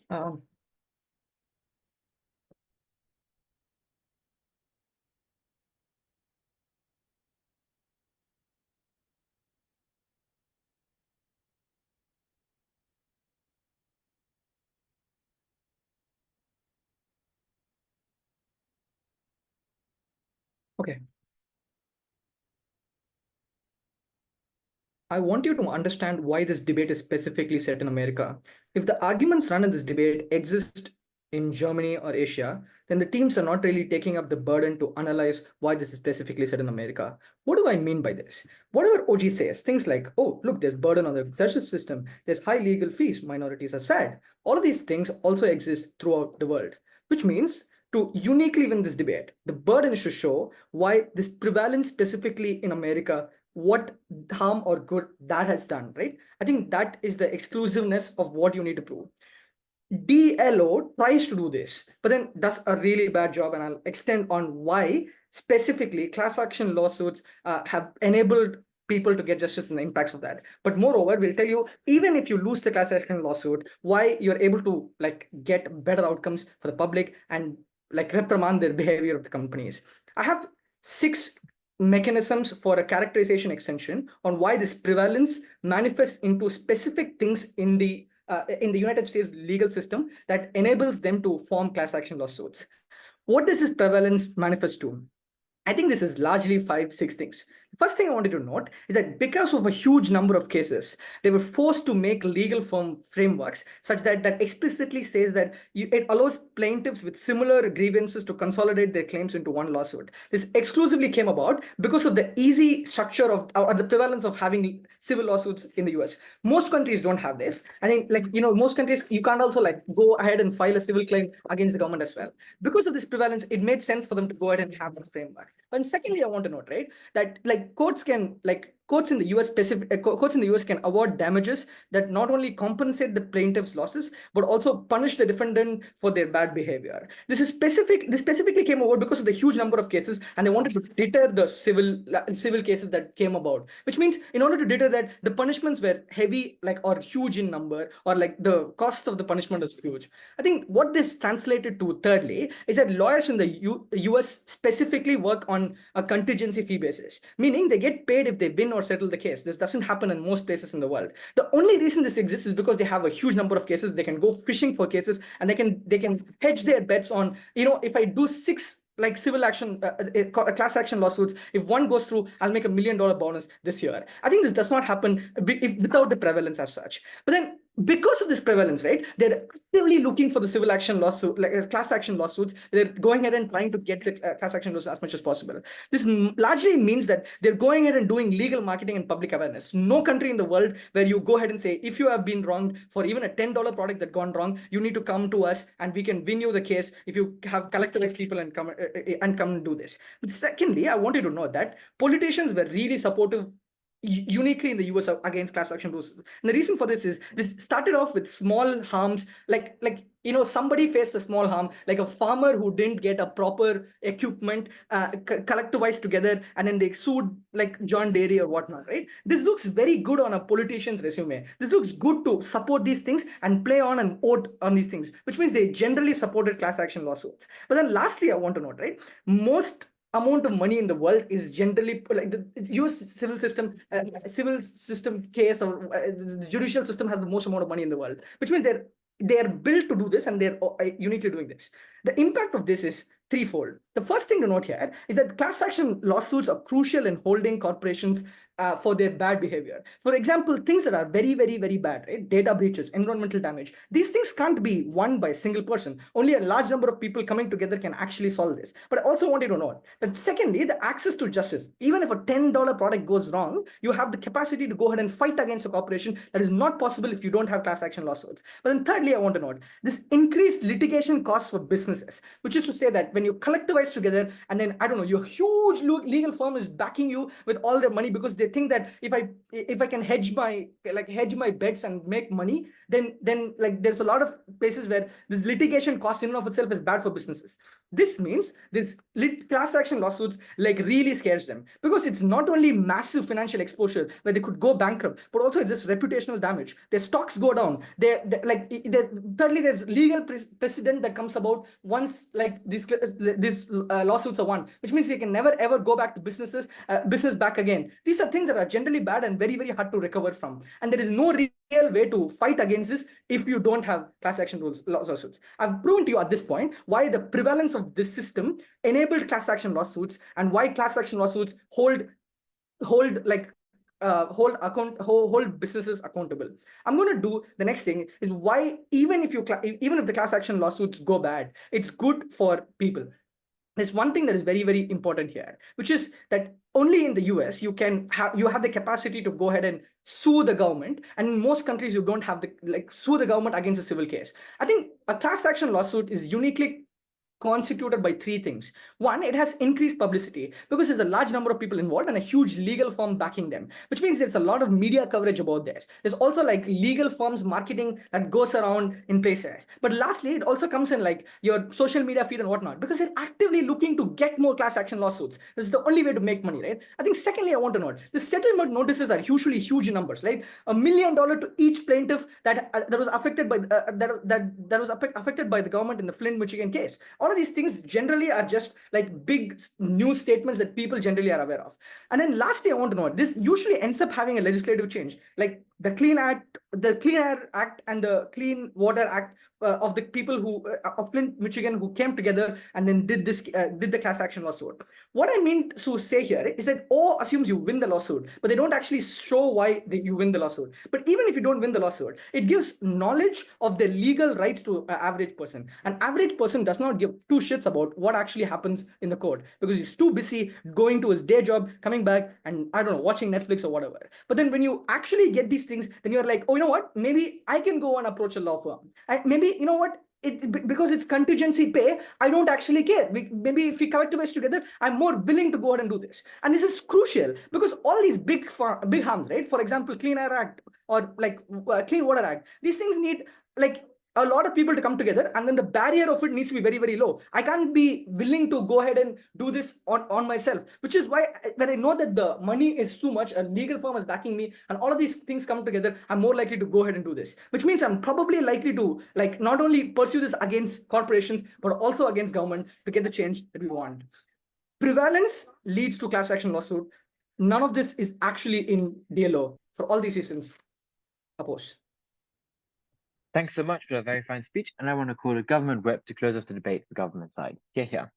[SPEAKER 8] Okay. I want you to understand why this debate is specifically set in America. If the arguments run in this debate exist in Germany or Asia, then the teams are not really taking up the burden to analyze why this is specifically set in America. What do I mean by this? Whatever OG says, things like, oh, look, there's burden on the justice system, there's high legal fees, minorities are sad. All of these things also exist throughout the world, which means to uniquely win this debate, the burden is to show why this prevalence specifically in America, what harm or good that has done, right? I think that is the exclusiveness of what you need to prove. DLO tries to do this, but then does a really bad job, and I'll extend on why specifically class action lawsuits have enabled people to get justice and the impacts of that. But moreover, we'll tell you, even if you lose the class action lawsuit, why you're able to like get better outcomes for the public and like reprimand their behavior of the companies. I have 6 mechanisms for a characterization extension on why this prevalence manifests into specific things in the United States legal system that enables them to form class action lawsuits. What does this prevalence manifest to? I think this is largely 5-6 things. First thing I wanted to note is that because of a huge number of cases, they were forced to make legal frameworks such that explicitly says that it allows plaintiffs with similar grievances to consolidate their claims into one lawsuit. This exclusively came about because of the easy structure of or the prevalence of having civil lawsuits in the US. Most countries don't have this. I think most countries, you can't also like go ahead and file a civil claim against the government as well. Because of this prevalence, it made sense for them to go ahead and have this framework. And secondly, I want to note, right, that courts in the US can award damages that not only compensate the plaintiff's losses but also punish the defendant for their bad behavior. This specifically came about because of the huge number of cases, and they wanted to deter the civil cases that came about, which means in order to deter that, the punishments were heavy or huge in number, or the cost of the punishment was huge. I think what this translated to thirdly is that lawyers in the US specifically work on a contingency fee basis, meaning they get paid if they win or settle the case. This doesn't happen in most places in the world. The only reason this exists is because they have a huge number of cases. They can go fishing for cases, and they can hedge their bets on, if I do 6 civil action, class action lawsuits, if one goes through, I'll make $1 million bonus this year. I think this does not happen without the prevalence as such. But then, because of this prevalence, right, they're actively looking for the civil action lawsuit, class action lawsuits. They're going ahead and trying to get the class action lawsuits as much as possible. This largely means that they're going ahead and doing legal marketing and public awareness. No country in the world where you go ahead and say, if you have been wronged for even a $10 product that gone wrong, you need to come to us and we can win you the case if you have collectivized people and come and do this. But secondly, I wanted to note that politicians were really supportive uniquely in the US against class action lawsuits. And the reason for this is this started off with small harms, somebody faced a small harm, like a farmer who didn't get a proper equipment collectivized together, and then they sued John Dairy or whatnot, right? This looks very good on a politician's resume. This looks good to support these things and play on and vote on these things, which means they generally supported class action lawsuits. But then lastly, I want to note, right, most amount of money in the world is generally the US civil system case, or the judicial system has the most amount of money in the world, which means they're built to do this, and they're uniquely doing this. The impact of this is threefold. The first thing to note here is that class action lawsuits are crucial in holding corporations for their bad behavior. For example, things that are very, very, very bad, right? Data breaches, environmental damage. These things can't be won by a single person. Only a large number of people coming together can actually solve this. But I also wanted to note that secondly, the access to justice. Even if a $10 product goes wrong, you have the capacity to go ahead and fight against a corporation. That is not possible if you don't have class action lawsuits. But then thirdly, I want to note this increased litigation costs for businesses, which is to say that when you collectivize together, and then, I don't know, your huge legal firm is backing you with all their money because they think that if I can hedge my bets and make money, then like there's a lot of places where this litigation cost in and of itself is bad for businesses. This means this class action lawsuits like really scares them, because it's not only massive financial exposure where they could go bankrupt, but also it's just reputational damage. Their stocks go down. Thirdly, there's legal precedent that comes about once like these lawsuits are won, which means you can never ever go back to business back again. These are things that are generally bad and very, very hard to recover from. And there is no real way to fight against this if you don't have class action lawsuits. I've proven to you at this point why the prevalence of this system enabled class action lawsuits, and why class action lawsuits hold businesses accountable. I'm going to do the next thing is why even if the class action lawsuits go bad, it's good for people. There's one thing that is very, very important here, which is that only in the US you have the capacity to go ahead and sue the government, and in most countries you don't have sue the government against a civil case. I think a class action lawsuit is uniquely constituted by three things. One, it has increased publicity because there's a large number of people involved and a huge legal firm backing them, which means there's a lot of media coverage about this. There's also like legal firms marketing that goes around in places. But lastly, it also comes in like your social media feed and whatnot, because they're actively looking to get more class action lawsuits. This is the only way to make money, right? I think secondly, I want to note the settlement notices are usually huge in numbers, right? $1 million to each plaintiff that was affected by that was affected by the government in the Flint, Michigan case. All of these things generally are just like big news statements that people generally are aware of. And then lastly, I want to note, this usually ends up having a legislative change, like the Clean Air Act and the Clean Water Act of the people of Flint, Michigan, who came together and then did the class action lawsuit. What I mean to say here is that O assumes you win the lawsuit, but they don't actually show why you win the lawsuit. But even if you don't win the lawsuit, it gives knowledge of the legal rights to an average person. An average person does not give two shits about what actually happens in the court, because he's too busy going to his day job, coming back, and I don't know, watching Netflix or whatever. But then when you actually get these things, then you're like, oh, you know what? Maybe I can go and approach a law firm. And maybe, you know what? Because it's contingency pay, I don't actually care. Maybe if we collectivize together, I'm more willing to go ahead and do this. And this is crucial because all these big harms, right? For example, Clean Air Act or like Clean Water Act, these things need like a lot of people to come together, and then the barrier of it needs to be very, very low. I can't be willing to go ahead and do this on myself, which is why when I know that the money is too much, a legal firm is backing me, and all of these things come together, I'm more likely to go ahead and do this, which means I'm probably likely to like not only pursue this against corporations, but also against government to get the change that we want. Prevalence leads to class action lawsuit. None of this is actually in DLO. For all these reasons, oppose.
[SPEAKER 1] Thanks so much for a very fine speech, and I want to call the government whip to close off the debate for government side. Here.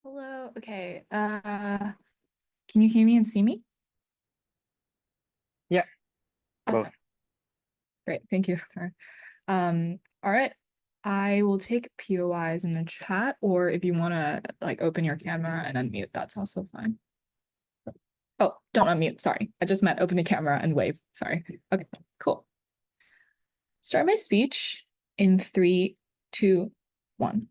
[SPEAKER 9] Hello. Okay. Can you hear me and see me?
[SPEAKER 1] Yeah.
[SPEAKER 9] Awesome.
[SPEAKER 1] Both.
[SPEAKER 9] Great. Thank you. All right. I will take POIs in the chat, or if you want to like open your camera and unmute, that's also fine. Oh, don't unmute. Sorry. I just meant open the camera and wave. Sorry. Okay, cool. Start my speech in 3, 2, 1.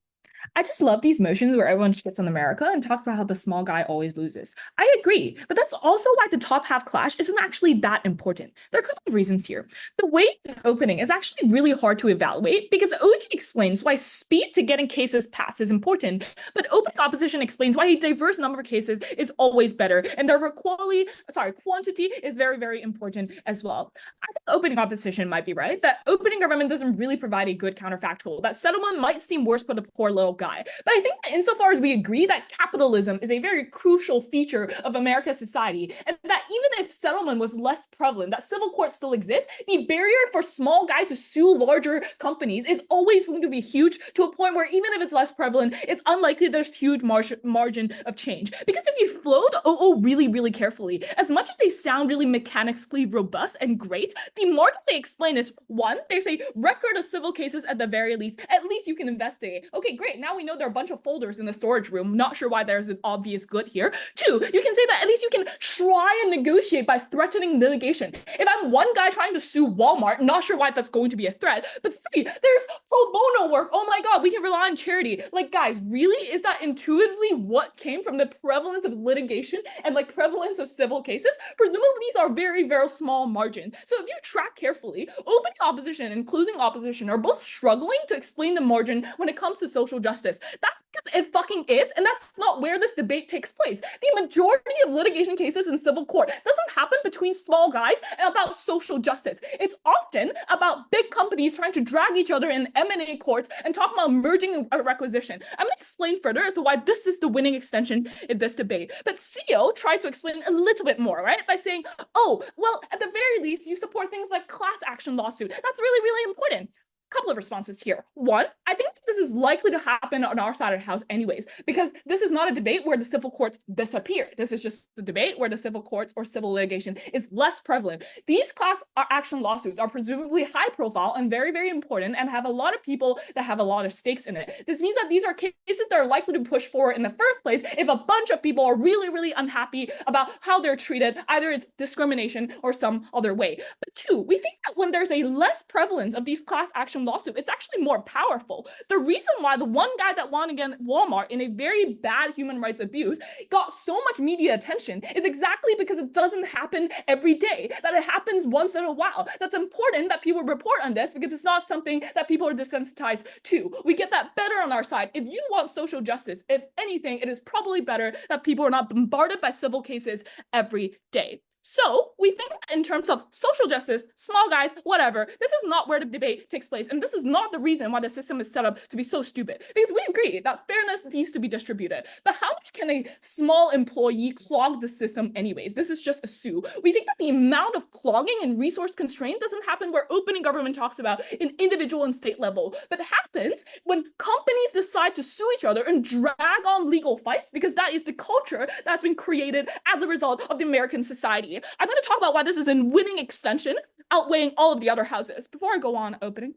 [SPEAKER 9] I just love these motions where everyone shits on America and talks about how the small guy always loses. I agree, but that's also why the top half clash isn't actually that important. There are a couple of reasons here. The way in opening is actually really hard to evaluate because OG explains why speed to getting cases passed is important, but opening opposition explains why a diverse number of cases is always better, and therefore quantity is very, very important as well. I think opening opposition might be right, that opening government doesn't really provide a good counterfactual, that settlement might seem worse for the poor little guy. But I think that insofar as we agree that capitalism is a very crucial feature of America's society, and that even if settlement was less prevalent, that civil courts still exist, the barrier for small guy to sue larger companies is always going to be huge, to a point where even if it's less prevalent, it's unlikely there's huge margin of change. Because if you flow the OO really, really carefully, as much as they sound really mechanically robust and great, the more that they explain is, one, there's a record of civil cases at the very least you can investigate. Okay, great. now we know there are a bunch of folders in the storage room. Not sure why there's an obvious good here. 2, you can say that at least you can try and negotiate by threatening litigation. If I'm one guy trying to sue Walmart, not sure why that's going to be a threat. But 3, there's pro bono work. Oh my God, we can rely on charity. Like, guys, really? Is that intuitively what came from the prevalence of litigation and like prevalence of civil cases? Presumably these are very, very small margins. So if you track carefully, opening opposition and closing opposition are both struggling to explain the margin when it comes to social justice. That's because it fucking is, and that's not where this debate takes place. The majority of litigation cases in civil court doesn't happen between small guys and about social justice. It's often about big companies trying to drag each other in M&A courts and talk about merging a requisition. I'm going to explain further as to why this is the winning extension in this debate. But CEO tries to explain a little bit more, right? By saying, oh, well, at the very least, you support things like class action lawsuit. That's really, really important. Couple of responses here. 1, I think this is likely to happen on our side of the house anyways, because this is not a debate where the civil courts disappear. This is just a debate where the civil courts or civil litigation is less prevalent. These class action lawsuits are presumably high profile and very, very important and have a lot of people that have a lot of stakes in it. This means that these are cases that are likely to push forward in the first place if a bunch of people are really, really unhappy about how they're treated, either it's discrimination or some other way. But 2, we think that when there's a less prevalence of these class action lawsuit, it's actually more powerful. The reason why the one guy that won against Walmart in a very bad human rights abuse got so much media attention is exactly because it doesn't happen every day, that it happens once in a while. That's important that people report on this because it's not something that people are desensitized to. We get that better on our side. If you want social justice, if anything, it is probably better that people are not bombarded by civil cases every day. So we think in terms of social justice, small guys, whatever, this is not where the debate takes place. And this is not the reason why the system is set up to be so stupid. Because we agree that fairness needs to be distributed. But how much can a small employee clog the system anyways? This is just a sue. We think that the amount of clogging and resource constraint doesn't happen where opening government talks about in individual and state level, but it happens when companies decide to sue each other and drag on legal fights, because that is the culture that's been created as a result of the American society. I'm going to talk about why this is a winning extension, outweighing all of the other houses. Before I go on opening.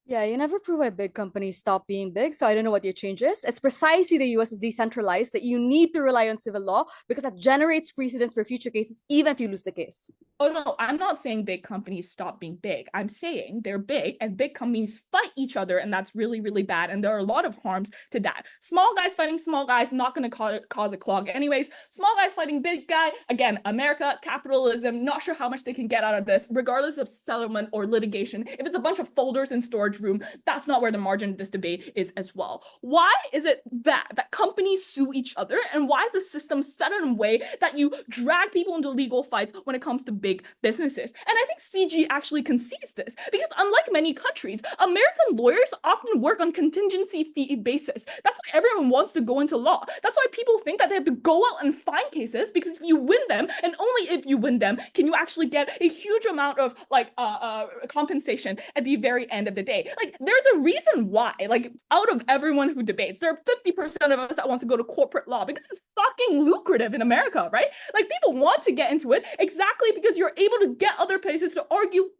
[SPEAKER 5] Yeah, you never prove why big companies stop being big, so I don't know what your change is. It's precisely the US is decentralized that you need to rely on civil law because that generates precedents for future cases, even if you lose the case.
[SPEAKER 9] Oh, no, I'm not saying big companies stop being big. I'm saying they're big and big companies fight each other, and that's really, really bad. And there are a lot of harms to that. Small guys fighting small guys, not going to cause a clog anyways. Small guys fighting big guy, again, America, capitalism, not sure how much they can get out of this, regardless of settlement or litigation. If it's a bunch of folders in storage room, that's not where the margin of this debate is as well. Why is it that companies sue each other, and why is the system set in a way that you drag people into legal fights when it comes to big businesses? And I think CG actually concedes this, because unlike many countries, American lawyers often work on contingency fee basis. That's why everyone wants to go into law. That's why people think that they have to go out and find cases, because if you win them, and only if you win them, can you actually get a huge amount of compensation at the very end of the day. Like, there's a reason why, like, out of everyone who debates, there are 50% of us that want to go to corporate law because it's fucking lucrative in America, right? Like, people want to get into it exactly because you're able to get other places to argue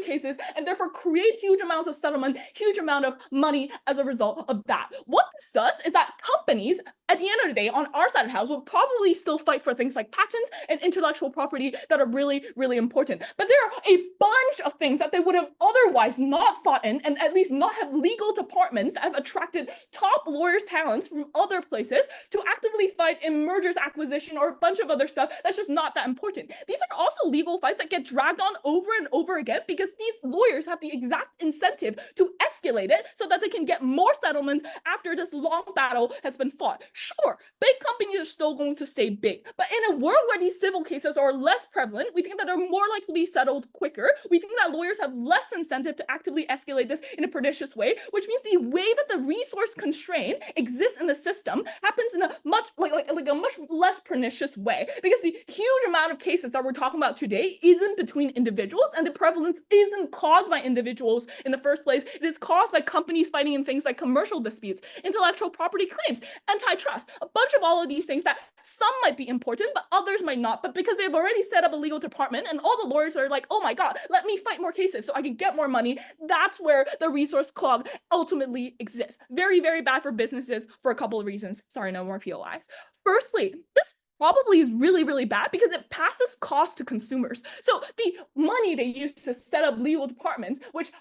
[SPEAKER 9] cases and therefore create huge amounts of settlement, huge amount of money as a result of that. What this does is that companies, at the end of the day, on our side of the house, will probably still fight for things like patents and intellectual property that are really, really important. But there are a bunch of things that they would have otherwise not fought in, and at least not have legal departments that have attracted top lawyers' talents from other places to actively fight in mergers, acquisition, or a bunch of other stuff that's just not that important. These are also legal fights that get dragged on over and over again because these lawyers have the exact incentive to escalate it so that they can get more settlements after this long battle has been fought. Sure, big companies are still going to stay big, but in a world where these civil cases are less prevalent, we think that they're more likely to be settled quicker. We think that lawyers have less incentive to actively escalate this in a pernicious way, which means the way that the resource constraint exists in the system happens in a much a much less pernicious way, because the huge amount of cases that we're talking about today isn't between individuals, and the prevalence isn't caused by individuals in the first place. It is caused by companies fighting in things like commercial disputes, intellectual property claims, antitrust.
[SPEAKER 10] passed a bunch of all of these things that some might be important, but others might not. But because they've already set up a legal department and all the lawyers are like, oh my God, let me fight more cases so I can get more money. That's where the resource clog ultimately exists. Very, very bad for businesses for a couple of reasons. Sorry, no more POIs. Firstly, this probably is really, really bad because it passes cost to consumers. So the money they use to set up legal departments, which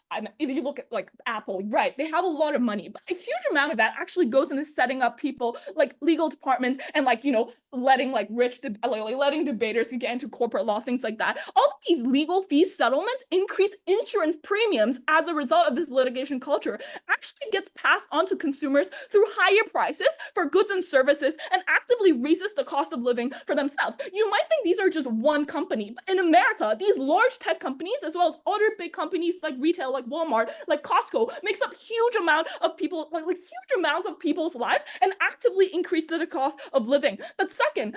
[SPEAKER 10] if you look at like Apple, right, they have a lot of money, but a huge amount of that actually goes into setting up people like legal departments and like, letting like letting debaters get into corporate law, things like that. All of these legal fee settlements increase insurance premiums as a result of this litigation culture, actually gets passed on to consumers through higher prices for goods and services and actively raises the cost of living for themselves. You might think these are just one company, but in America, these large tech companies, as well as other big companies like retail, like Walmart, like Costco, makes up huge amount of people, like huge amounts of people's lives and actively increase the cost of living. But second,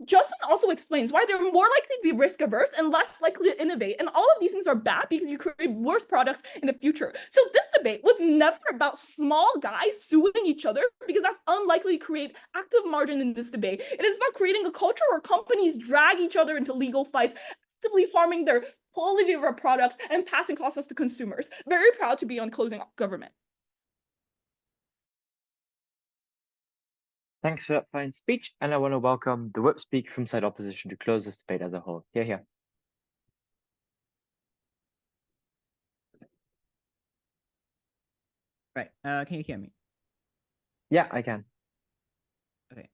[SPEAKER 10] Justin also explains why they're more likely to be risk averse and less likely to innovate. And all of these things are bad because you create worse products in the future. So this debate was never about small guys suing each other because that's unlikely to create active margin in this debate. It is about creating a culture where companies drag each other into legal fights, actively harming their quality of our products and passing costs to consumers. Very proud to be on Closing Government.
[SPEAKER 1] Thanks for that fine speech, and I want to welcome the whip speaker from side opposition to close this debate as a whole. Here.
[SPEAKER 3] Right. Can you hear me?
[SPEAKER 1] Yeah, I can.
[SPEAKER 3] Okay.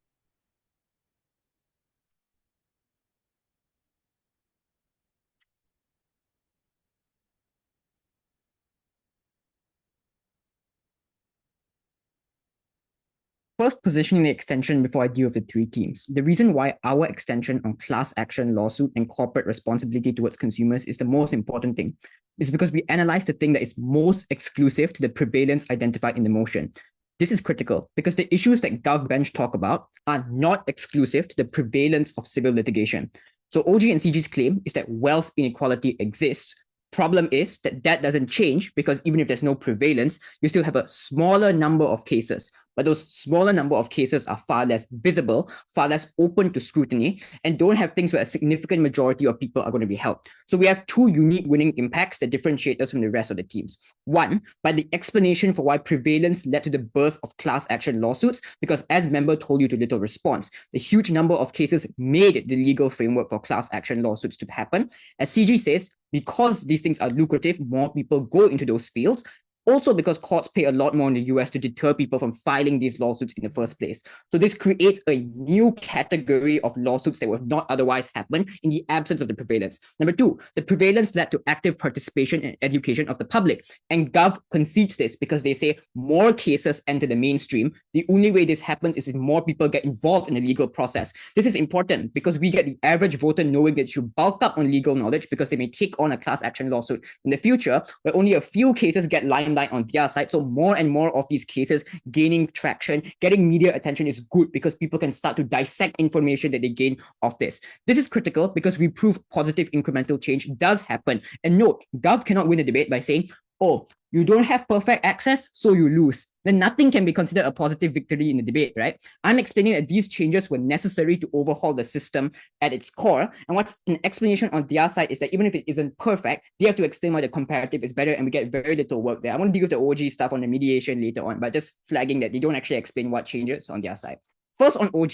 [SPEAKER 3] First, positioning the extension before I deal with the three teams. The reason why our extension on class action lawsuit and corporate responsibility towards consumers is the most important thing is because we analyze the thing that is most exclusive to the prevalence identified in the motion. This is critical because the issues that GovBench talk about are not exclusive to the prevalence of civil litigation. So OG and CG's claim is that wealth inequality exists. Problem is that doesn't change because even if there's no prevalence, you still have a smaller number of cases. But those smaller number of cases are far less visible, far less open to scrutiny, and don't have things where a significant majority of people are going to be held. So we have two unique winning impacts that differentiate us from the rest of the teams. One, by the explanation for why prevalence led to the birth of class action lawsuits, because as member told you to little response, the huge number of cases made the legal framework for class action lawsuits to happen. As CG says, because these things are lucrative, more people go into those fields. Also because courts pay a lot more in the US to deter people from filing these lawsuits in the first place. So this creates a new category of lawsuits that would not otherwise happen in the absence of the prevalence. Number two, the prevalence led to active participation and education of the public. And Gov concedes this because they say more cases enter the mainstream. The only way this happens is if more people get involved in the legal process. This is important because we get the average voter knowing that you bulk up on legal knowledge because they may take on a class action lawsuit in the future, where only a few cases get limelight on their side. So more and more of these cases gaining traction, getting media attention is good because people can start to dissect information that they gain of this. This is critical because we prove positive incremental change does happen. And note, Gov cannot win a debate by saying, oh, you don't have perfect access, so you lose. Then nothing can be considered a positive victory in the debate, right? I'm explaining that these changes were necessary to overhaul the system at its core. And what's an explanation on their side is that even if it isn't perfect, they have to explain why the comparative is better, and we get very little work there. I want to deal with the OG stuff on the mediation later on, but just flagging that they don't actually explain what changes on their side. First on OG.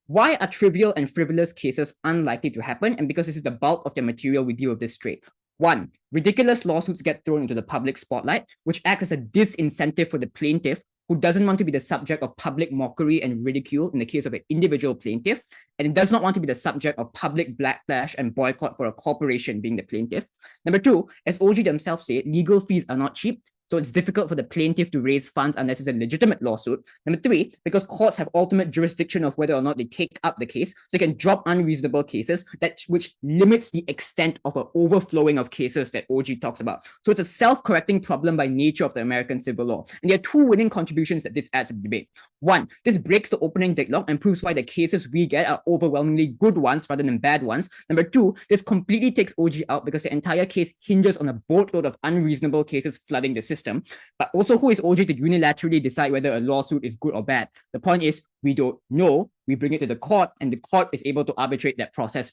[SPEAKER 3] Why are trivial and frivolous cases unlikely to happen? And because this is the bulk of the material, we deal with this straight. One, ridiculous lawsuits get thrown into the public spotlight, which acts as a disincentive for the plaintiff who doesn't want to be the subject of public mockery and ridicule in the case of an individual plaintiff, and does not want to be the subject of public backlash and boycott for a corporation being the plaintiff. Number two, as OG themselves say, legal fees are not cheap. So it's difficult for the plaintiff to raise funds unless it's a legitimate lawsuit. Number three, because courts have ultimate jurisdiction of whether or not they take up the case, so they can drop unreasonable cases, which limits the extent of an overflowing of cases that OG talks about. So it's a self-correcting problem by nature of the American civil law. And there are two winning contributions that this adds to the debate. One, this breaks the opening deadlock and proves why the cases we get are overwhelmingly good ones rather than bad ones. Number two, this completely takes OG out because the entire case hinges on a boatload of unreasonable cases flooding the system. system, but also who is OG to unilaterally decide whether a lawsuit is good or bad? The point is, we don't know. We bring it to the court, and the court is able to arbitrate that process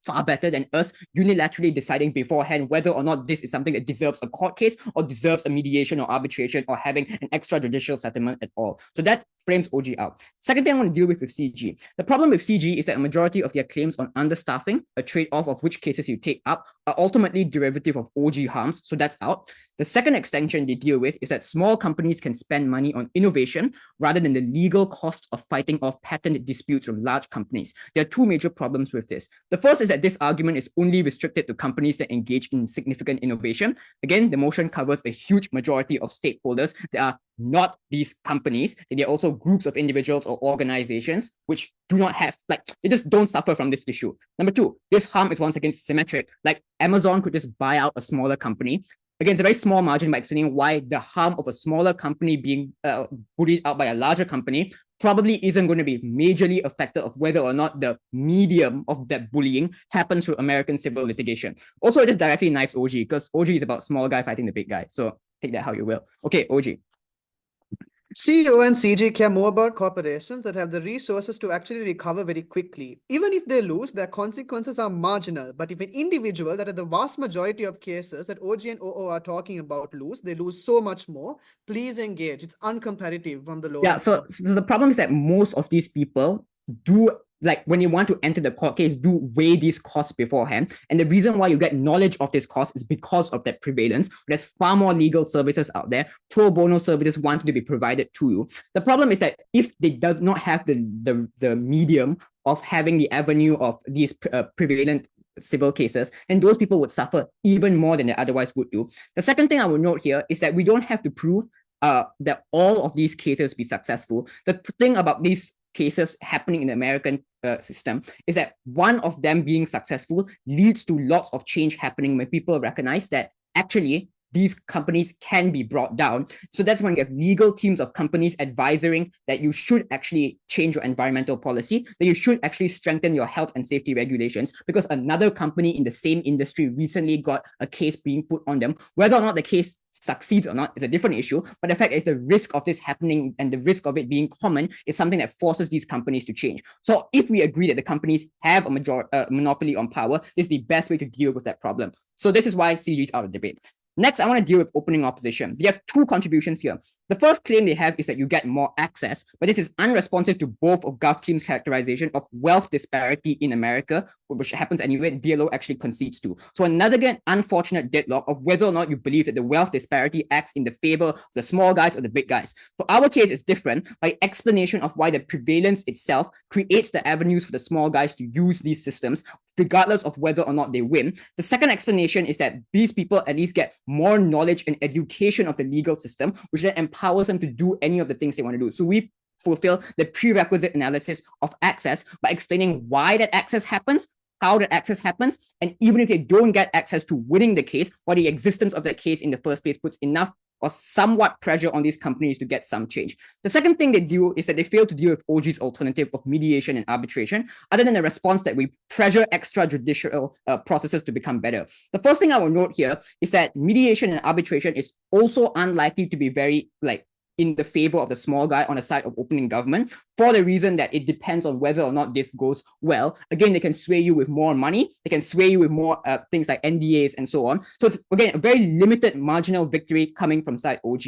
[SPEAKER 3] far better than us unilaterally deciding beforehand whether or not this is something that deserves a court case or deserves a mediation or arbitration or having an extrajudicial settlement at all. So that frames OG out. Second thing I want to deal with CG. The problem with CG is that a majority of their claims on understaffing, a trade-off of which cases you take up, are ultimately derivative of OG harms, so that's out. The second extension they deal with is that small companies can spend money on innovation rather than the legal costs of fighting off patent disputes from large companies. There are two major problems with this. The first is that this argument is only restricted to companies that engage in significant innovation. Again, the motion covers a huge majority of stakeholders that are not these companies, and they're also groups of individuals or organizations which do not have, like, they just don't suffer from this issue. Number two, this harm is once again symmetric. Like Amazon could just buy out a smaller company. Again, it's a very small margin by explaining why the harm of a smaller company being bullied out by a larger company probably isn't going to be majorly affected of whether or not the medium of that bullying happens through American civil litigation. Also, it just directly knifes OG because OG is about small guy fighting the big guy. So take that how you will. Okay, OG.
[SPEAKER 2] CEO and CG care more about corporations that have the resources to actually recover very quickly. Even if they lose, their consequences are marginal. But if an individual that are the vast majority of cases that OG and OO are talking about lose, they lose so much more. Please engage. It's uncompetitive from the lower.
[SPEAKER 3] Yeah, so the problem is that most of these people do, like when you want to enter the court case, do weigh these costs beforehand. And the reason why you get knowledge of this cost is because of that prevalence. There's far more legal services out there. Pro bono services want to be provided to you. The problem is that if they do not have the medium of having the avenue of these prevalent civil cases, and those people would suffer even more than they otherwise would do. The second thing I would note here is that we don't have to prove that all of these cases be successful. The thing about these cases happening in the American system is that one of them being successful leads to lots of change happening when people recognize that actually these companies can be brought down. So that's when you have legal teams of companies advising that you should actually change your environmental policy, that you should actually strengthen your health and safety regulations, because another company in the same industry recently got a case being put on them. Whether or not the case succeeds or not is a different issue, but the fact is the risk of this happening and the risk of it being common is something that forces these companies to change. So if we agree that the companies have a monopoly on power, this is the best way to deal with that problem. So this is why CG is out of debate. Next, I want to deal with opening opposition. They have two contributions here. The first claim they have is that you get more access, but this is unresponsive to both of Gov Team's characterization of wealth disparity in America, which happens anyway, the DLO actually concedes to. So another again, unfortunate deadlock of whether or not you believe that the wealth disparity acts in the favor of the small guys or the big guys. For our case, it's different by explanation of why the prevalence itself creates the avenues for the small guys to use these systems, regardless of whether or not they win. The second explanation is that these people at least get more knowledge and education of the legal system, which then empowers them to do any of the things they want to do. So we fulfill the prerequisite analysis of access by explaining why that access happens, how that access happens, and even if they don't get access to winning the case, why the existence of that case in the first place puts enough or somewhat pressure on these companies to get some change. The second thing they do is that they fail to deal with OG's alternative of mediation and arbitration, other than the response that we pressure extrajudicial processes to become better. The first thing I will note here is that mediation and arbitration is also unlikely to be very in the favor of the small guy on the side of opening government, for the reason that it depends on whether or not this goes well. Again, they can sway you with more money, they can sway you with more things like NDAs and so on. So it's, again, a very limited marginal victory coming from side OG.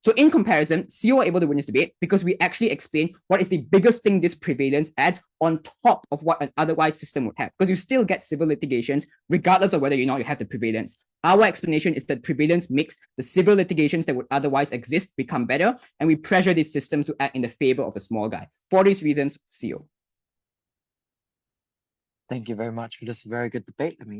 [SPEAKER 3] So in comparison, CO are able to win this debate because we actually explain what is the biggest thing this prevalence adds on top of what an otherwise system would have, because you still get civil litigations regardless of whether or not you have the prevalence. Our explanation is that prevalence makes the civil litigations that would otherwise exist become better, and we pressure these systems to act in the favor of the small guy. For these reasons, CO.
[SPEAKER 1] Thank you very much for this very good debate.